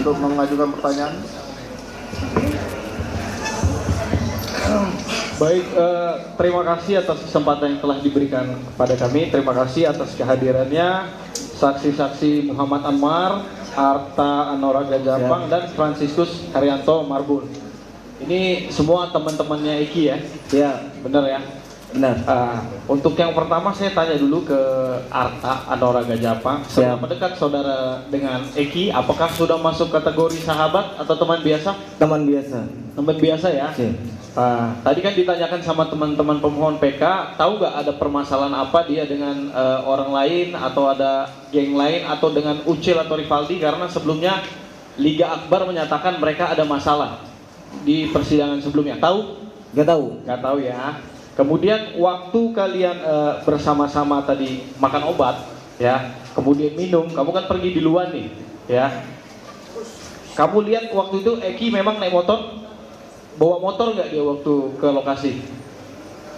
untuk mengajukan pertanyaan. Baik, terima kasih atas kesempatan yang telah diberikan kepada kami. Terima kasih atas kehadirannya saksi-saksi Muhammad Anwar, Arta Anoraga Japang, dan Franciscus Haryanto Marbun. Ini semua teman-temannya Eki ya? Ya, Benar ya? benar. Untuk yang pertama saya tanya dulu ke Arta Anoraga Japang. Seberapa dekat saudara dengan Eki? Apakah sudah masuk kategori sahabat atau teman biasa? Teman biasa. Teman biasa ya? Ya. Tadi kan ditanyakan sama teman-teman pemohon PK, tahu gak ada permasalahan apa dia dengan orang lain atau ada geng lain atau dengan Ucil atau Rivaldi, karena sebelumnya Liga Akbar menyatakan mereka ada masalah di persidangan sebelumnya. Tahu? Gak tahu. Gak tahu ya. Kemudian waktu kalian bersama-sama tadi makan obat ya, kemudian minum, kamu kan pergi duluan nih ya. Kamu lihat waktu itu Eki memang naik motor? Bawa motor nggak dia waktu ke lokasi,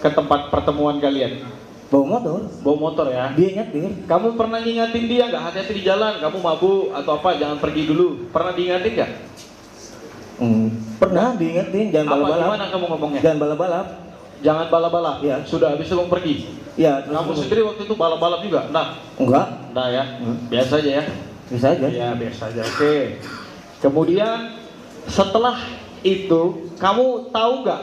ke tempat pertemuan kalian? Bawa motor. Bawa motor ya. Dia nyetir. Kamu pernah ngingatin dia nggak, hati-hati di jalan, kamu mabuk atau apa, jangan pergi dulu? Pernah diingatin nggak? Pernah diingetin, jangan Apa balap-balap. gimana kamu ngomongnya? Jangan balap-balap. Jangan balap-balap. Ya. Sudah habis itu kamu pergi. Ya, terus Kamu sendiri waktu itu balap-balap juga? Nah, enggak, nah ya, biasa aja ya. bisa aja. Ya biasa aja. Oke. Kemudian setelah itu kamu tahu nggak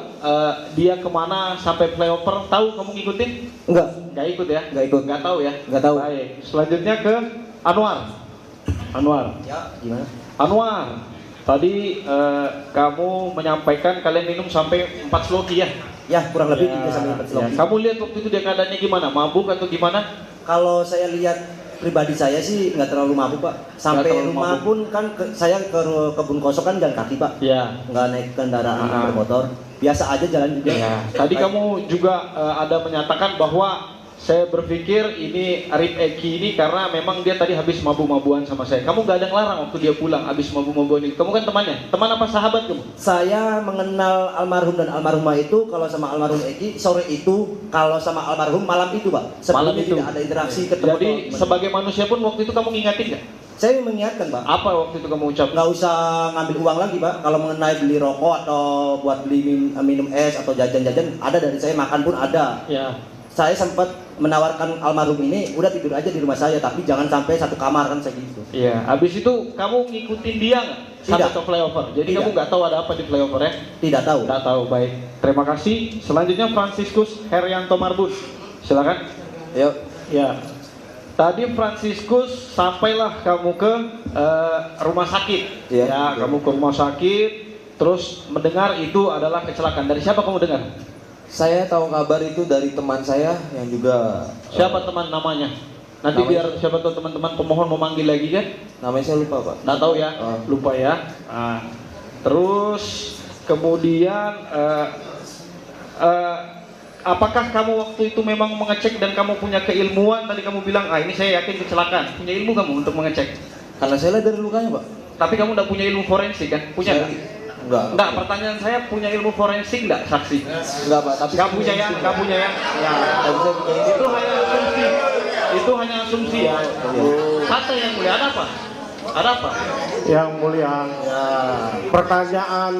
dia kemana sampai flyover? Tahu, kamu ngikutin? Enggak, Nggak ikut ya? Nggak ikut. Nggak tahu ya? Nggak tahu. Baik. Selanjutnya ke Anwar. Anwar. Ya, gimana? Anwar. Tadi kamu menyampaikan kalian minum sampai 4 sloki ya? Ya, kurang lebih Ya, 3 sampai 4 ya. sloki. Kamu lihat waktu itu dia keadaannya gimana? Mabuk atau gimana? Kalau saya lihat pribadi saya sih nggak terlalu mabuk, Pak. Sampai terlalu rumah mabuk. pun kan saya ke kebun kosong kan jalan kaki, Pak. Ya. Nggak naik kendaraan bermotor. Biasa aja jalan juga. Ya. Tadi kamu juga ada menyatakan bahwa saya berpikir ini Arif Eki ini karena memang dia tadi habis mabu-mabuan sama saya. Kamu nggak ada ngelarang waktu dia pulang habis mabu-mabuan itu. Kamu kan temannya. Teman apa sahabat kamu? Saya mengenal almarhum dan almarhumah itu, kalau sama almarhum Eki sore itu, kalau sama almarhum malam itu, Pak. Malam Sebelumnya itu. tidak ada interaksi ketemu. Jadi sebagai manusia pun waktu itu kamu ngingatin nggak? Saya mengingatkan, Pak. Apa waktu itu kamu ucap? Nggak usah ngambil uang lagi, Pak. Kalau mengenai beli rokok atau buat beli minum es atau jajan-jajan, ada dari saya, makan pun ada. Ya. Saya sempat menawarkan almarhum ini, udah tidur aja di rumah saya, tapi jangan sampai satu kamar kan saya gitu. Iya. Habis itu kamu ngikutin dia nggak sampai Tidak. ke flyover? Jadi Tidak. kamu nggak tahu ada apa di flyover ya? Tidak tahu. Nggak tahu. Baik. Terima kasih. Selanjutnya Franciscus Haryanto Marbun. Silakan. Yuk. Ya. Tadi Franciscus sampailah kamu ke rumah sakit. Iya. Ya, kamu ke rumah sakit, terus mendengar itu adalah kecelakaan. Dari siapa kamu dengar? Saya tahu kabar itu dari teman saya yang juga Siapa teman namanya? Nanti Namanya- biar siapa tahu teman-teman pemohon memanggil lagi kan? namanya saya lupa, Pak. Nggak tahu ya, Oh. lupa ya. Terus kemudian apakah kamu waktu itu memang mengecek dan kamu punya keilmuan? Tadi kamu bilang, ini saya yakin kecelakaan. Punya ilmu kamu untuk mengecek? Karena saya lihat dari lukanya, Pak. Tapi kamu nggak punya ilmu forensik kan? Punya Saya- nggak? Enggak. Pertanyaan saya, punya ilmu forensik nggak saksi? Enggak, Pak. Tapi Nggak punya ya? Nggak punya ya? Ya. Tapi saya punya ini. Itu hanya asumsi. Itu hanya asumsi ya. Santai yang mulia, ada apa? Ada apa? Yang mulia, Ya. pertanyaan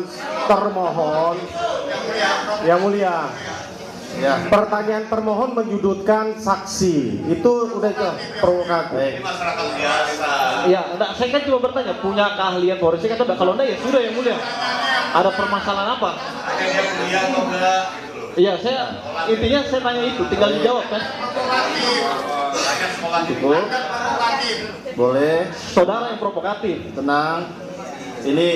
termohon. Yang mulia, Ya. pertanyaan termohon menyudutkan saksi. Itu udah provokatif. Baik. Ya, enggak, saya kan cuma bertanya, punya keahlian forensik atau enggak? Kalau enggak ya sudah yang mulia. Ada permasalahan apa? Iya, saya intinya saya tanya itu, tinggal dijawab kan. Cukup. Boleh. Saudara yang provokatif. Tenang. Ini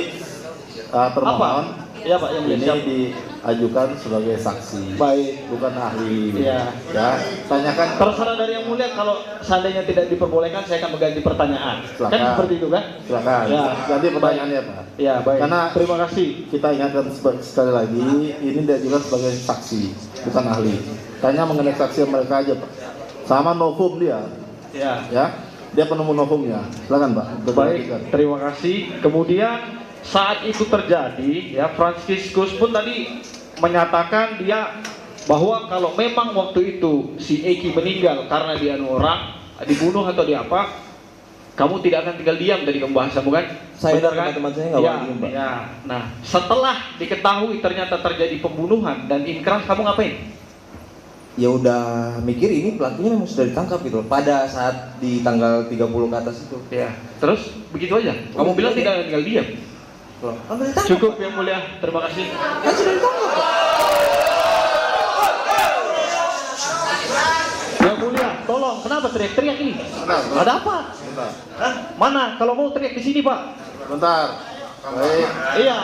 termohon. Iya Pak, yang mulia. Ini Siap. diajukan sebagai saksi. Baik. Bukan ahli. Iya. Ya. Tanyakan. Terserah dari yang mulia, kalau seandainya tidak diperbolehkan saya akan mengganti pertanyaan. Silakan. Kan seperti itu kan? Silakan. Ya. Ganti pertanyaannya, Pak. Ya, baik. Karena Terima kasih. kita ingatkan sekali lagi, ini diajukan sebagai saksi, bukan ahli. Tanya mengenai saksi mereka aja, Pak. Sama novum dia, Ya. ya. Dia penemu novumnya. Silakan, Pak. Baik, terima kasih. Kemudian saat itu terjadi, ya Franciscus pun tadi menyatakan dia bahwa kalau memang waktu itu si Eki meninggal karena dia orang dibunuh atau dia apa, Kamu tidak akan tinggal diam dari pembahasanmu kan? Saya Benar dan teman-teman saya nggak Ya, boleh diem, Pak. ya. Nah, setelah diketahui ternyata terjadi pembunuhan dan inkrah, kamu ngapain? Ya udah mikir ini pelakunya memang sudah ditangkap gitu pada saat di tanggal 30 ke atas itu. Ya. Terus begitu aja. Kamu bilang tidak akan tinggal diam. Loh, kan sudah ditangkap. Cukup Yang Mulia, terima kasih. Kan sudah ditangkap, Pak. Yang Mulia, tolong, kenapa teriak-teriak ini? Bentar, Ada apa? bentar. Hah? Mana? Kalau mau teriak di sini, Pak. Bentar. Baik. Iya,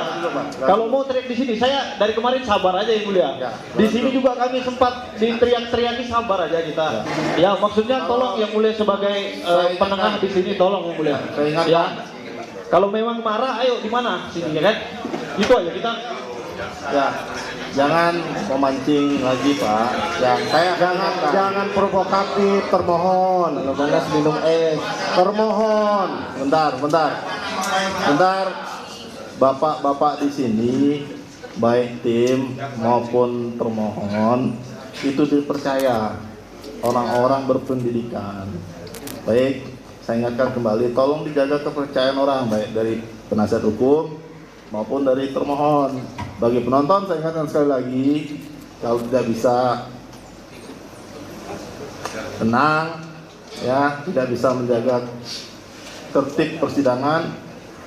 kalau mau teriak di sini, saya dari kemarin sabar aja Yang Mulia. Ya, Di sini juga kami sempat diteriak-teriaki, sabar aja kita. Ya, maksudnya tolong Yang Mulia sebagai Saya penengah ingatkan. di sini, tolong Yang Mulia. Saya ingatkan. Ya. Kalau memang marah, ayo di mana sini ya kan? Itu aja kita. Ya, jangan memancing lagi Pak. Yang saya Jangan provokatif, termohon. Kalau panas minum es. Termohon. Bentar. Bapak-bapak di sini, baik tim maupun termohon, itu dipercaya orang-orang berpendidikan. Baik, saya ingatkan kembali, tolong dijaga kepercayaan orang, baik dari penasihat hukum maupun dari termohon. Bagi penonton, saya ingatkan sekali lagi, kalau tidak bisa tenang, ya, tidak bisa menjaga tertib persidangan,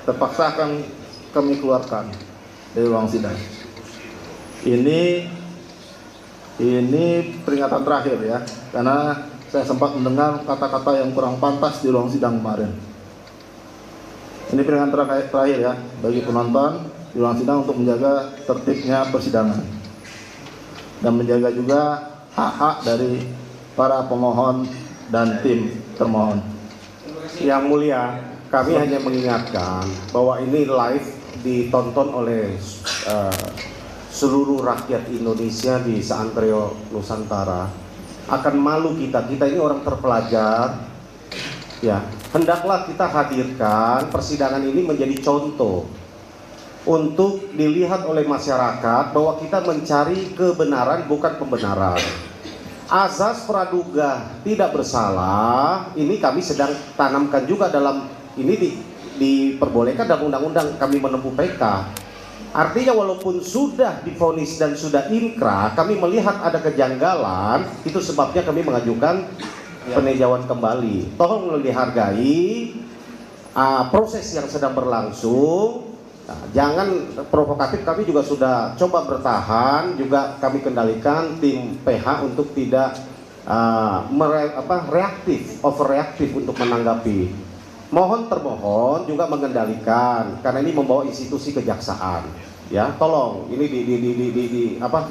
terpaksa akan kami keluarkan dari ruang sidang. Ini peringatan terakhir ya, karena saya sempat mendengar kata-kata yang kurang pantas di ruang sidang kemarin. Ini peringatan terakhir ya bagi penonton di ruang sidang untuk menjaga tertibnya persidangan dan menjaga juga hak-hak dari para pemohon dan tim termohon. Yang Mulia, kami hanya mengingatkan bahwa ini live ditonton oleh seluruh rakyat Indonesia di Seantero Nusantara. Akan malu kita ini orang terpelajar. Ya, hendaklah kita hadirkan persidangan ini menjadi contoh untuk dilihat oleh masyarakat bahwa kita mencari kebenaran bukan pembenaran. Azas praduga tidak bersalah ini kami sedang tanamkan juga dalam ini diperbolehkan dalam undang-undang kami menempuh PK. Artinya walaupun sudah divonis dan sudah inkrah, kami melihat ada kejanggalan, itu sebabnya kami mengajukan peninjauan kembali. Tolong dihargai proses yang sedang berlangsung. Nah, jangan provokatif, kami juga sudah coba bertahan, juga kami kendalikan tim PH untuk tidak reaktif, overreaktif untuk menanggapi. Mohon termohon juga mengendalikan karena ini membawa institusi kejaksaan. Ya, tolong ini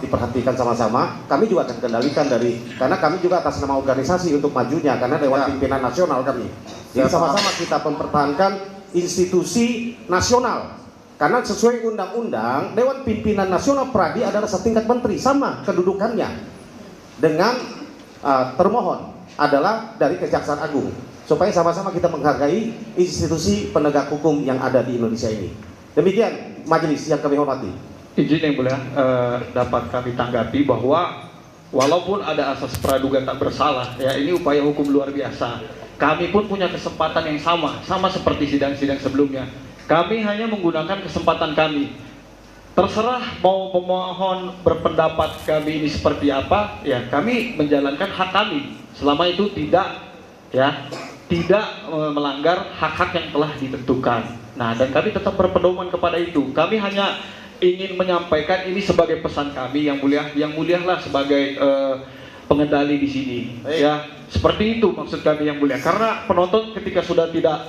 diperhatikan sama-sama. Kami juga akan kendalikan karena kami juga atas nama organisasi untuk majunya karena Dewan Pimpinan Nasional kami. Jadi sama-sama kita mempertahankan institusi nasional. Karena sesuai undang-undang Dewan Pimpinan Nasional Pradi adalah setingkat menteri, sama kedudukannya dengan termohon adalah dari Kejaksaan Agung, supaya sama-sama kita menghargai institusi penegak hukum yang ada di Indonesia ini. Demikian majelis yang kami hormati. Izin Yang Mulia, dapat kami tanggapi bahwa walaupun ada asas praduga tak bersalah, ya ini upaya hukum luar biasa. Kami pun punya kesempatan yang sama seperti sidang-sidang sebelumnya. Kami hanya menggunakan kesempatan kami. Terserah mau pemohon berpendapat kami ini seperti apa, ya kami menjalankan hak kami. Selama itu tidak melanggar hak-hak yang telah ditentukan. Nah, dan kami tetap berpedoman kepada itu. Kami hanya ingin menyampaikan ini sebagai pesan kami Yang Mulia lah sebagai pengendali di sini. Ya, seperti itu maksud kami Yang Mulia. Karena penonton ketika sudah tidak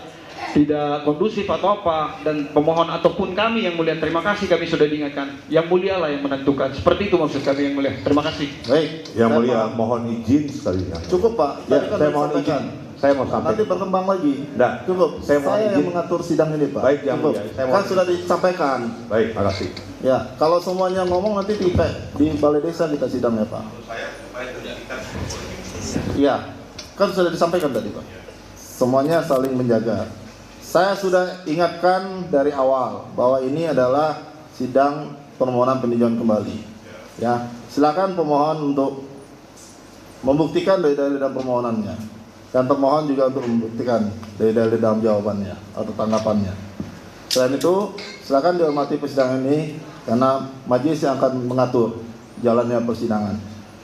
kondusif atau apa, dan pemohon ataupun kami Yang Mulia, terima kasih kami sudah diingatkan. Yang Mulia lah yang menentukan. Seperti itu maksud kami Yang Mulia. Terima kasih. Baik, Yang Mulia, mohon izin sekali ya. cukup Pak. Ya, Tadi kan saya mohon disampaikan. izin. Saya mau Nanti sampaikan. berkembang lagi. Nggak, Cukup. saya mohon yang izin. mengatur sidang ini Pak. Baik, Yang Cukup. Mulia, saya Kan mohon- sudah disampaikan. Baik, makasih. Ya, kalau semuanya ngomong nanti di balai desa kita sidang ya Pak. Iya, kan sudah disampaikan tadi Pak. Semuanya saling menjaga. Saya sudah ingatkan dari awal bahwa ini adalah sidang permohonan peninjauan kembali. Ya, silakan pemohon untuk membuktikan dari dan permohonannya. dan termohon juga untuk membuktikan dari dalil dalam jawabannya atau tanggapannya. Selain itu, silakan dihormati persidangan ini karena majelis yang akan mengatur jalannya persidangan.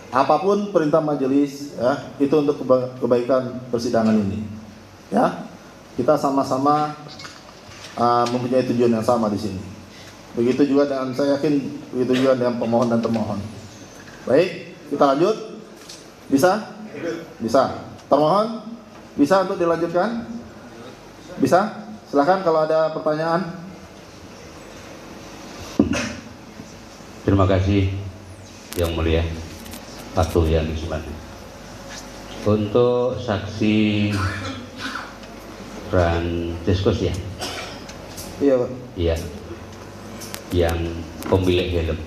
Apapun perintah majelis, ya, itu untuk kebaikan persidangan ini. Ya, kita sama-sama mempunyai tujuan yang sama di sini. Begitu juga dengan, saya yakin begitu juga dengan pemohon dan termohon. Baik, kita lanjut. Bisa? Bisa. Termohon, bisa untuk dilanjutkan? Bisa? Silakan kalau ada pertanyaan. Terima kasih Yang Mulia Patuh yang Isman. Untuk saksi Francescus ya? Iya Pak. Iya. Yang pemilik helm.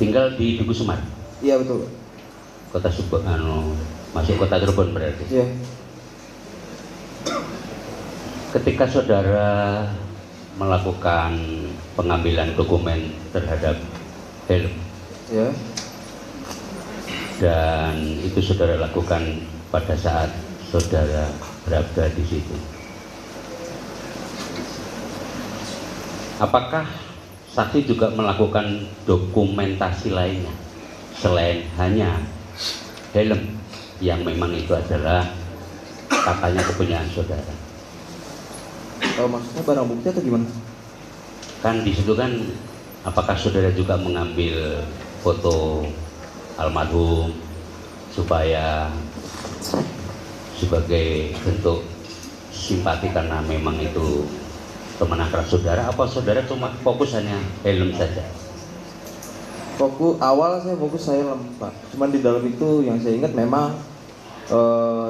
Tinggal di Duku Semar. Iya betul Pak. Kota masuk kota Cirebon berarti. Iya. Ketika saudara melakukan pengambilan dokumen terhadap helm, Iya. dan itu saudara lakukan pada saat saudara berada di situ. Apakah saksi juga melakukan dokumentasi lainnya selain hanya helm yang memang itu adalah katanya kepunyaan saudara? Maksudnya barang bukti atau gimana? Kan di situ kan, apakah saudara juga mengambil foto almarhum supaya sebagai bentuk simpati karena memang itu teman akrab saudara, apa saudara cuma fokus hanya helm saja? Awal saya fokus helm Pak. Cuman di dalam itu yang saya ingat memang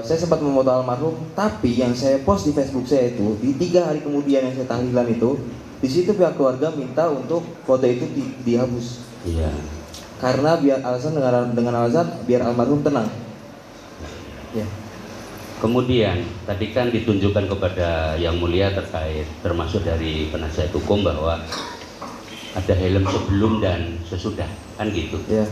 saya sempat memoto almarhum, tapi yang saya post di Facebook saya itu di 3 hari kemudian yang saya tahlilan itu, di situ pihak keluarga minta untuk foto itu dihapus. Iya. Karena biar dengan alasan biar almarhum tenang. Ya. Kemudian tadi kan ditunjukkan kepada Yang Mulia terkait termasuk dari penasihat hukum bahwa ada helm sebelum dan sesudah, kan gitu. Ya.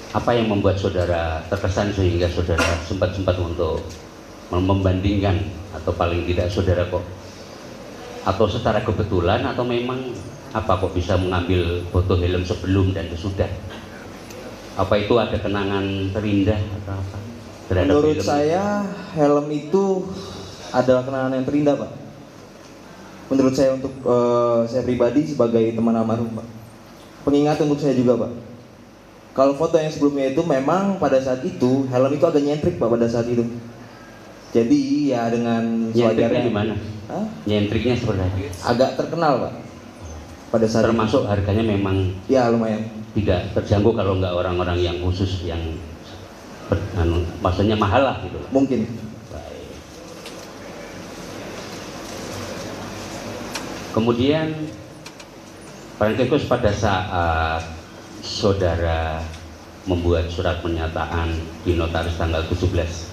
Apa yang membuat saudara terkesan sehingga saudara sempat untuk membandingkan, atau paling tidak saudara kok, atau secara kebetulan atau memang apa kok bisa mengambil foto helm sebelum dan sesudah? Apa itu ada kenangan terindah atau apa terhadap Menurut helm? saya helm itu adalah kenangan yang terindah Pak. Menurut saya untuk saya pribadi sebagai teman almarhum Pak. Pengingat untuk saya juga Pak. Kalau foto yang sebelumnya itu memang pada saat itu helm itu agak nyentrik Pak pada saat itu. Jadi ya dengan Nyentriknya gimana? Hah? Nyentriknya seperti apa? Agak terkenal Pak. Pada saat Termasuk itu. harganya memang Ya lumayan. tidak terjangkau kalau nggak orang-orang yang khusus yang maksudnya mahal lah gitu. Mungkin. Baik. Kemudian Francescus pada saat saudara membuat surat pernyataan di notaris tanggal 17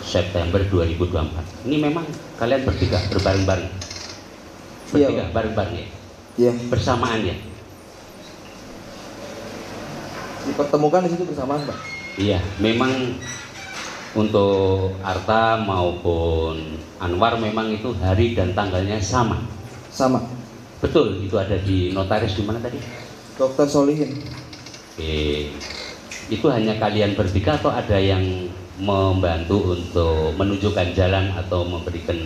September 2024. Ini memang kalian bertiga berbareng-bareng. Iya, Bertiga Pak. bareng-bareng ya. Iya. Bersamaan ya. Dipertemukan di situ bersamaan Pak. Iya, memang untuk Arta maupun Anwar memang itu hari dan tanggalnya sama. Sama. Betul, itu ada di notaris di mana tadi? Dr. Solihin. Oke. Itu hanya kalian bertiga atau ada yang membantu untuk menunjukkan jalan atau memberikan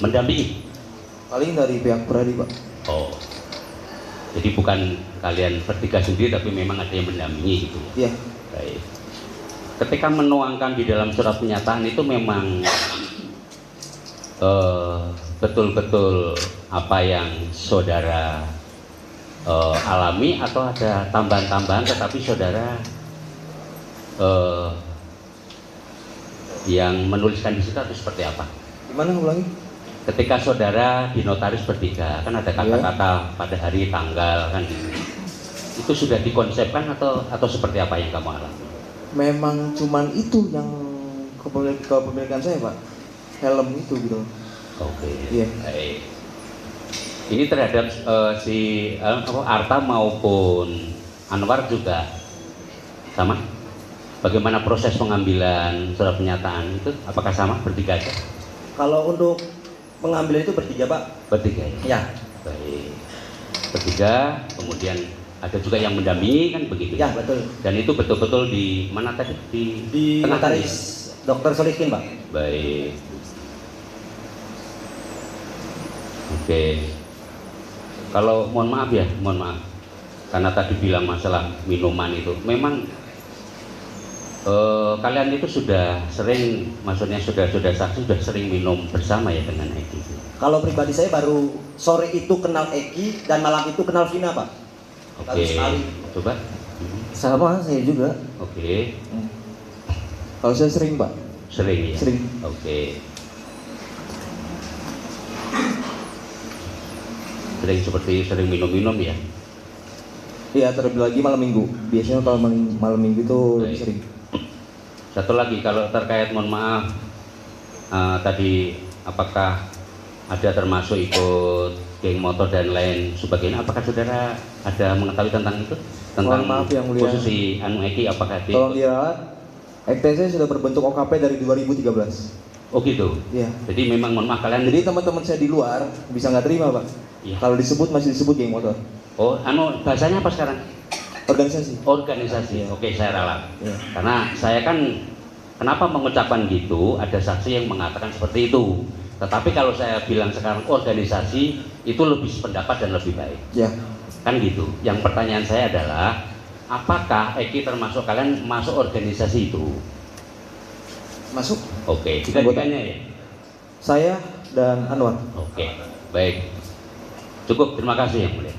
mendampingi? Paling dari pihak Pradi Pak. Oh. Jadi bukan kalian bertiga sendiri tapi memang ada yang mendampingi gitu. Iya. Baik. Ketika menuangkan di dalam surat pernyataan itu memang betul-betul apa yang saudara alami atau ada tambahan-tambahan tetapi saudara yang menuliskan di situ atau seperti apa? Gimana ulangi? Ketika saudara di notaris bertiga kan ada kata-kata pada hari tanggal kan gitu. Itu sudah dikonsepkan atau seperti apa yang kamu alami? Memang cuman itu yang kepemilikan saya Pak. Helm itu gitu. Oke. Iya. Baik. Ini terhadap si Arta maupun Anwar juga sama? Bagaimana proses pengambilan surat pernyataan itu? Apakah sama bertiga aja? Kalau untuk pengambilan itu bertiga Pak? Bertiga ya? Ya. Baik. Bertiga, kemudian ada juga yang mendampingi kan begitu? Ya betul. Dan itu betul-betul di mana tadi? Di tengah tadi? notaris Dr. Solikin Pak. Baik. Oke. Kalau mohon maaf ya, mohon maaf. Karena tadi bilang masalah minuman itu, memang kalian itu sudah sering, maksudnya sudah saksi sudah sering minum bersama ya dengan Eki? Kalau pribadi saya baru sore itu kenal Eki dan malam itu kenal Vina Pak. Oke. Baru sekali. Coba. Sama saya juga. Oke. Kalau saya sering Pak. Sering ya. Sering. Oke. Sering seperti sering minum-minum ya. Iya terlebih lagi malam minggu. Biasanya kalau malam minggu itu lebih Baik. sering. Satu lagi kalau terkait mohon maaf tadi apakah ada termasuk ikut geng motor dan lain sebagainya, apakah saudara ada mengetahui tentang itu? Tentang Mohon maaf, Yang Mulia. posisi Anu Eki apakah di Tolong diralat. EKTC sudah berbentuk OKP dari 2013. Oh gitu. Iya. Jadi memang mohon maaf kalian Jadi teman-teman saya di luar bisa nggak terima Pak. Iya. Kalau disebut masih disebut geng motor. Oh anu bahasanya apa sekarang? Organisasi. Organisasi. Oke, saya ralat. Iya. Karena saya kan kenapa mengucapkan gitu, ada saksi yang mengatakan seperti itu. Tetapi kalau saya bilang sekarang organisasi, itu lebih sependapat dan lebih baik. Ya. Kan gitu. Yang pertanyaan saya adalah, apakah Eki termasuk kalian masuk organisasi itu? Masuk. Oke, tiga-tiganya ya? Saya dan Anwar. Oke, baik. Cukup, terima kasih Yang Mulia.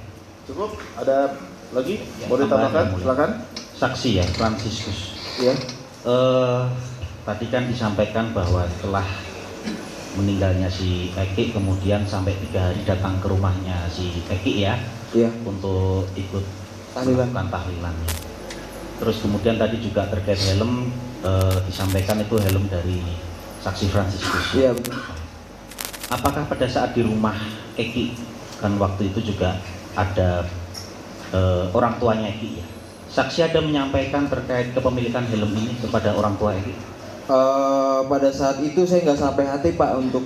Cukup? Ada lagi? Ya, Mau ditambahkan? tambahan, Yang Silakan. Saksi ya, Fransiskus. Ya. Tadi kan disampaikan bahwa setelah meninggalnya si Eki kemudian sampai 3 hari datang ke rumahnya si Eki ya Iya. untuk ikut Tahlilan. melakukan tahlilannya. Terus kemudian tadi juga terkait helm disampaikan itu helm dari saksi Fransiskus. Iya betul. Apakah pada saat di rumah Eki kan waktu itu juga ada orang tuanya Eki ya? Saksi ada menyampaikan terkait kepemilikan helm ini kepada orang tua Eki? Pada saat itu saya nggak sampai hati Pak untuk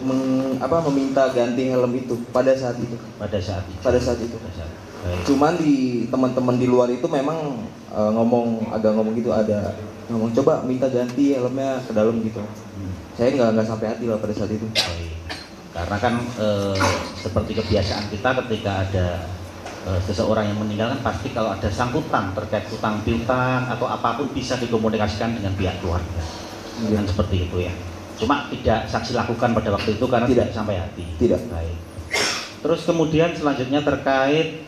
meminta ganti helm itu pada saat itu. Pada saat itu. Pada saat itu. Pada saat. Baik. Cuman di teman-teman di luar itu memang ngomong gitu, ada ngomong coba minta ganti helmnya ke dalam gitu. Saya nggak sampai hati lah pada saat itu. Baik. Karena kan seperti kebiasaan kita ketika ada seseorang yang meninggal kan pasti kalau ada sangkutan terkait hutang piutang atau apapun bisa dikomunikasikan dengan pihak keluarga. Dengan seperti itu ya. Cuma tidak saksi lakukan pada waktu itu karena tidak sampai hati. Tidak. Baik. Terus kemudian selanjutnya terkait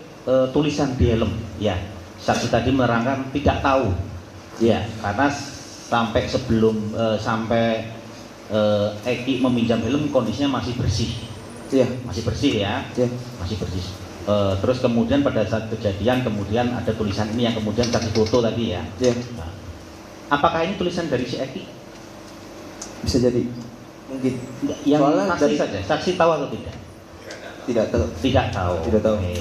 tulisan di helm. Ya, saksi tadi menerangkan tidak tahu. Ya, karena sampai sebelum Eki meminjam helm kondisinya masih bersih. Iya. Masih bersih ya. Iya. Masih bersih. Terus kemudian pada saat kejadian kemudian ada tulisan ini yang kemudian saksi foto tadi ya. Iya. Nah, apakah ini tulisan dari si Eki? Bisa jadi. Mungkin. Yang Soalnya pasti dari- saja, saksi tahu atau tidak? Tidak tahu. Tidak tahu. Tidak tahu. Oke.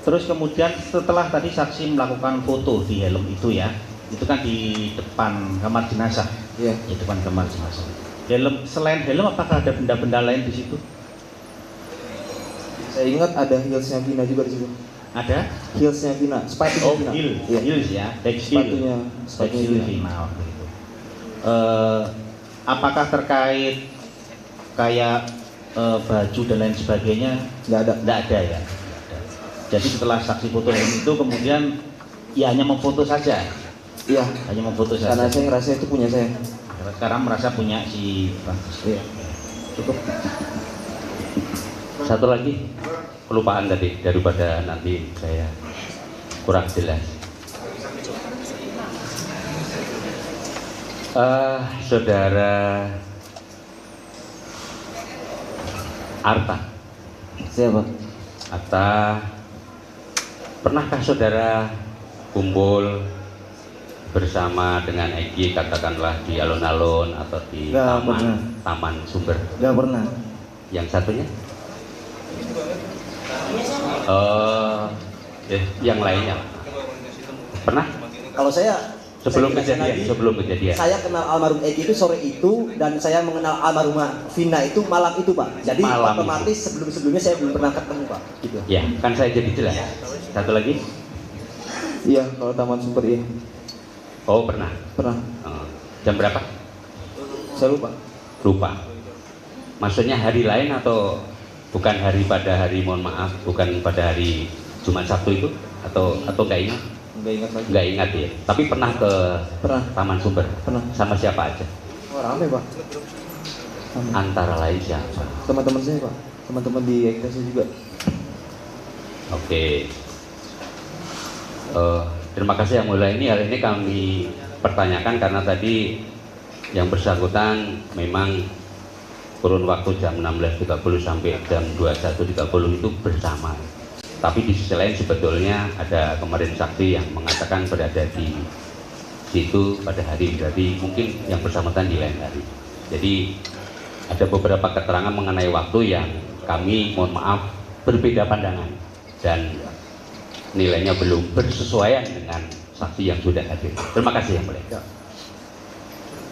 Terus kemudian setelah tadi saksi melakukan foto di helm itu ya, itu kan di depan kamar jenazah. Iya. Di depan kamar jenazah. Helm, selain helm apakah ada benda-benda lain di situ? Saya ingat ada heelsnya Vina juga di situ. Ada? Heelsnya Vina, sepatunya Oh, Vina. heel, Iya. heels ya, back heel. Sepatunya Back heel Vina. Vina waktu itu. Apakah terkait kayak baju dan lain sebagainya? Nggak ada. Nggak ada ya. Nggak ada. Jadi setelah saksi foto helm itu kemudian ya hanya memfoto saja. Iya. Hanya memfoto saja. Karena saya ngerasa itu punya saya. Sekarang merasa punya si Francis. Iya. Cukup. Satu lagi kelupaan tadi daripada nanti saya kurang jelas. Saudara Arta. Siapa? Arta, pernahkah saudara kumpul bersama dengan Eki katakanlah di alun-alun atau di Nggak pernah. taman sumber? Gak pernah. Yang satunya? Yang lainnya. Pernah? Kalau saya Sebelum saya jelaskan kejadian, sebelum kejadian. Saya kenal almarhum Eki itu sore itu, dan saya mengenal almarhumah Vina itu malam itu, Pak. Jadi Malam otomatis sebelum-sebelumnya saya belum pernah ketemu, Pak. Gitu. Ya, kan saya jadi jelas. Satu lagi? Iya, kalau Taman Sumber iya. Oh, pernah. Pernah. Oh, jam berapa? Saya lupa. Lupa. Maksudnya hari lain atau bukan hari pada hari, mohon maaf, bukan pada hari Jumat Sabtu itu? Atau nggak ingat? Nggak ingat lagi. Nggak ingat ya. Tapi pernah ke Pernah. Taman Sumber? Pernah. Sama siapa aja? Oh, rame, Pak. Rame. Antara lain siapa? Teman-teman saya, Pak. Teman-teman di ekstasi juga. Oke. Terima kasih Yang Mulia. Ini hari ini kami pertanyakan karena tadi yang bersangkutan memang kurun waktu jam 16.30 sampai jam 21.30 itu bersama. Tapi di sisi lain sebetulnya ada kemarin saksi yang mengatakan berada di situ pada hari, jadi mungkin yang bersangkutan di lain hari. Jadi ada beberapa keterangan mengenai waktu yang kami mohon maaf berbeda pandangan dan nilainya belum bersesuaian dengan saksi yang sudah hadir. Terima kasih Yang Mulia. Ya.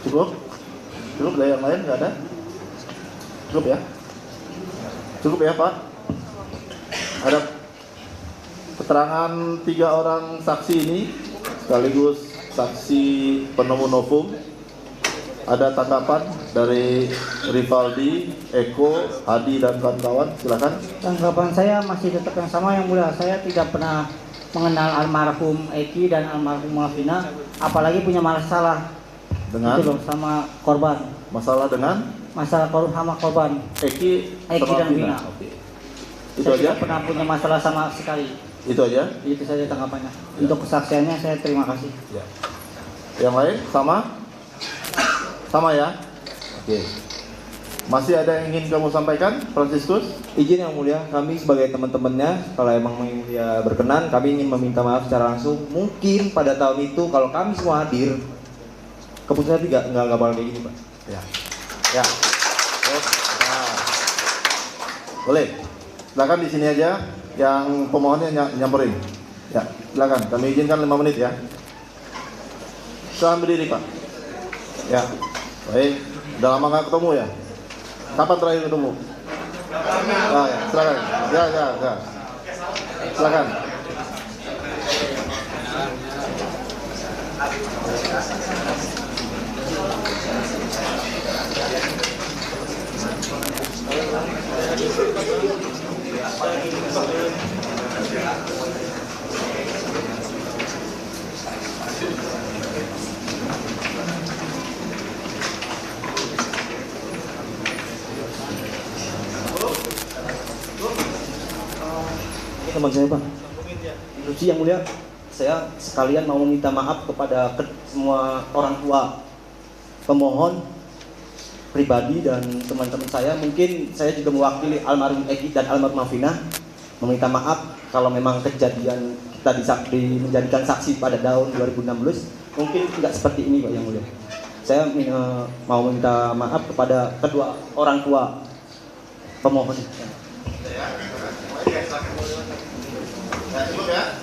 Cukup? Cukup dari yang lain nggak ada? Cukup ya? Cukup ya Pak? Ada keterangan 3 orang saksi ini sekaligus saksi penemu novum. Ada tanggapan dari Rivaldi, Eko, Adi dan kawan-kawan, silakan. Tanggapan saya masih tetap yang sama Yang Mulia. Saya tidak pernah mengenal almarhum Eki dan almarhum Vina, apalagi punya masalah Dengan itu loh, sama korban. masalah dengan Masalah sama korban Eki Eki dan Vina. Oke. Itu Saya aja? tidak pernah punya masalah sama sekali. Itu aja? Itu saja tanggapannya. Untuk kesaksiannya saya terima kasih. Ya. Yang lain sama? Sama ya? Oke. Masih ada yang ingin kamu sampaikan, Franciscus? Izin Yang Mulia, kami sebagai teman-temannya, kalau emang Yang Mulia berkenan, kami ingin meminta maaf secara langsung. Mungkin pada tahun itu kalau kami semua hadir, keputusan nggak bakal kayak gini, Pak. Ya. Ya. Terus, nah. Boleh. Silakan di sini aja. Yang pemohonnya nyamperin. Ya, silakan. Kami izinkan 5 menit ya. Silakan berdiri Pak. Ya. Baik. Udah lama nggak ketemu ya? Kapan terakhir ketemu? Ah, ya. Silakan. Ya. Silakan. Teman saya, Pak. Instruksi Yang Mulia, saya sekalian mau meminta maaf kepada semua orang tua pemohon pribadi dan teman-teman saya. Mungkin saya juga mewakili almarhum Eki dan almarhum Vina meminta maaf kalau memang kejadian kita menjadikan saksi pada tahun 2016 mungkin tidak seperti ini, Pak Yang Mulia. Saya mau meminta maaf kepada kedua orang tua pemohon. Cukup ya?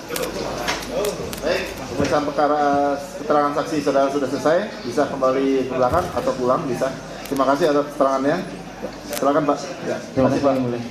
Baik, pemeriksaan perkara keterangan saksi saudara sudah selesai. Bisa kembali ke belakang atau pulang bisa. Terima kasih atas keterangannya. Ya, silakan Pak. Ya, Terima kasih Pak Yang Mulia.